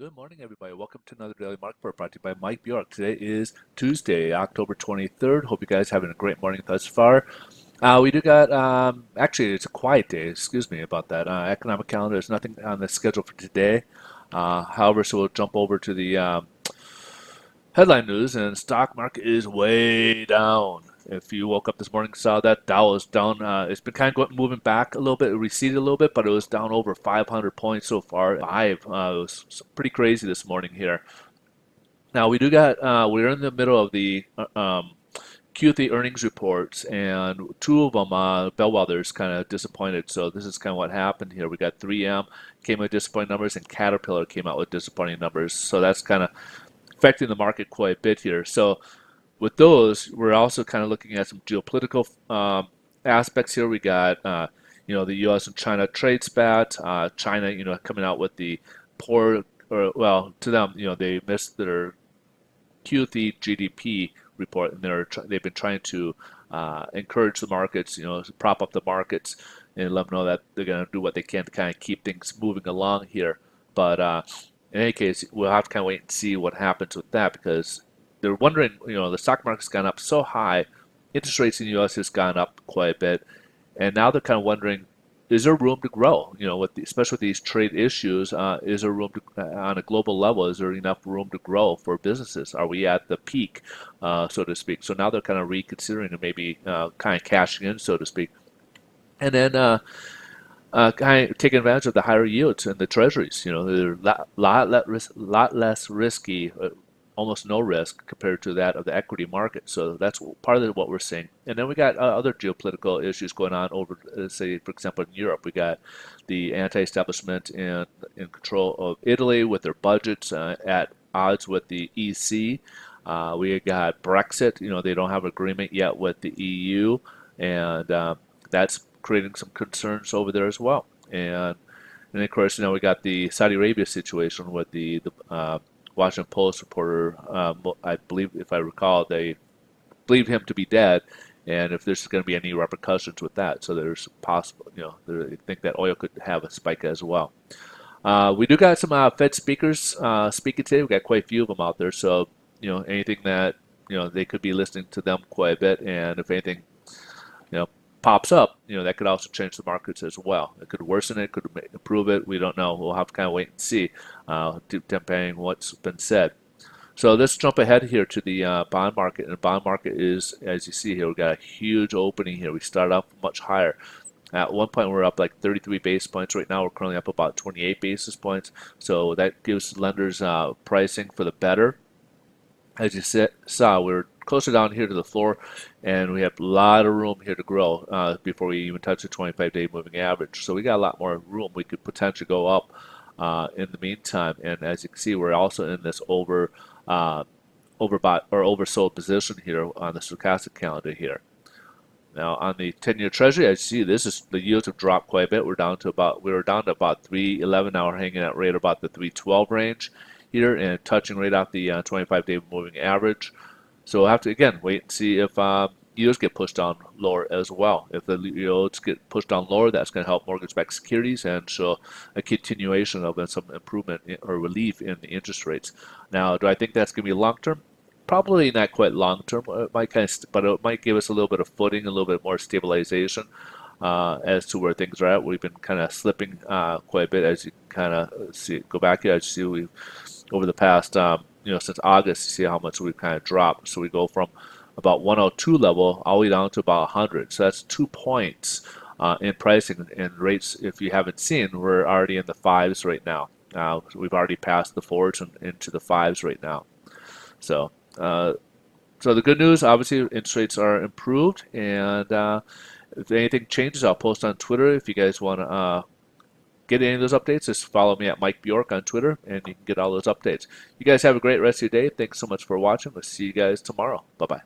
Good morning, everybody. Welcome to another Daily Market Report brought to you by Mike Bjork. Today is Tuesday, October 23rd. Hope you guys are having a great morning thus far. We do got, actually, it's a quiet day. Excuse me about that. Economic calendar, there's nothing on the schedule for today. However, so we'll jump over to the headline news, and stock market is way down. If you woke up this morning and saw that Dow is down, it's been kind of moving back a little bit, it receded a little bit, but it was down over 500 points so far. It was pretty crazy this morning here. Now we do got, we're in the middle of the Q3 earnings reports, and two of them, bellwethers, kind of disappointed. So this is kind of what happened here. We got 3M came with disappointing numbers, and Caterpillar came out with disappointing numbers. So that's kind of affecting the market quite a bit here. So with those, we're also kind of looking at some geopolitical aspects here. We got, the U.S. and China trade spat. China, coming out with the poor, or well, to them, they missed their Q3 GDP report, and they've been trying to encourage the markets, prop up the markets, and let them know that they're going to do what they can to kind of keep things moving along here. But in any case, we'll have to kind of wait and see what happens with that, because they're wondering, the stock market's gone up so high, interest rates in the U.S. has gone up quite a bit, and now they're kind of wondering, is there room to grow? Especially with these trade issues, is there room to, on a global level, is there enough room to grow for businesses? Are we at the peak, so to speak? So now they're kind of reconsidering and maybe kind of cashing in, so to speak. And then kind of taking advantage of the higher yields in the treasuries. They're a lot less risky, almost no risk compared to that of the equity market. So that's part of what we're seeing. And then we got other geopolitical issues going on over, say, for example, in Europe. We got the anti-establishment in control of Italy with their budgets at odds with the EC. We got Brexit. They don't have agreement yet with the EU, and that's creating some concerns over there as well. And of course, we got the Saudi Arabia situation with the Washington Post reporter. I believe, if I recall, they believe him to be dead, and if there's going to be any repercussions with that. So there's possible, they think that oil could have a spike as well. We do got some Fed speakers speaking today. We got quite a few of them out there. So anything that they could be listening to them quite a bit, and if anything pops up, that could also change the markets as well. It could worsen it, could improve it. We don't know. We'll have to kind of wait and see, depending on what's been said. So let's jump ahead here to the bond market. And the bond market is, as you see here, we got a huge opening here. We started off much higher. At one point, we were up like 33 basis points. Right now, we're currently up about 28 basis points. So that gives lenders pricing for the better. As you saw, we're closer down here to the floor, and we have a lot of room here to grow before we even touch the 25-day moving average. So we got a lot more room. We could potentially go up in the meantime. And as you can see, we're also in this overbought or oversold position here on the stochastic calendar here. Now on the 10-year Treasury, as you see, the yields have dropped quite a bit. We were down to about 311. Now we're hanging at right about the 312 range here, and touching right off the 25-day moving average. So we'll have to, again, wait and see if yields get pushed down lower as well. If the yields get pushed down lower, that's going to help mortgage-backed securities and show a continuation of some improvement or relief in the interest rates. Now, do I think that's going to be long-term? Probably not quite long-term. It might but it might give us a little bit of footing, a little bit more stabilization as to where things are at. We've been kind of slipping quite a bit, as you kind of see. Go back here, as you see, we've over the past, since August, you see how much we've kind of dropped. So we go from about 102 level all the way down to about 100. So that's 2 points in pricing, and rates, if you haven't seen, we're already in the fives right now. We've already passed the fours and into the fives right now. So, so the good news, obviously, interest rates are improved, and if anything changes, I'll post on Twitter. If you guys want to get any of those updates, just follow me at Mike Bjork on Twitter, and you can get all those updates. You guys have a great rest of your day. Thanks so much for watching. We'll see you guys tomorrow. Bye-bye.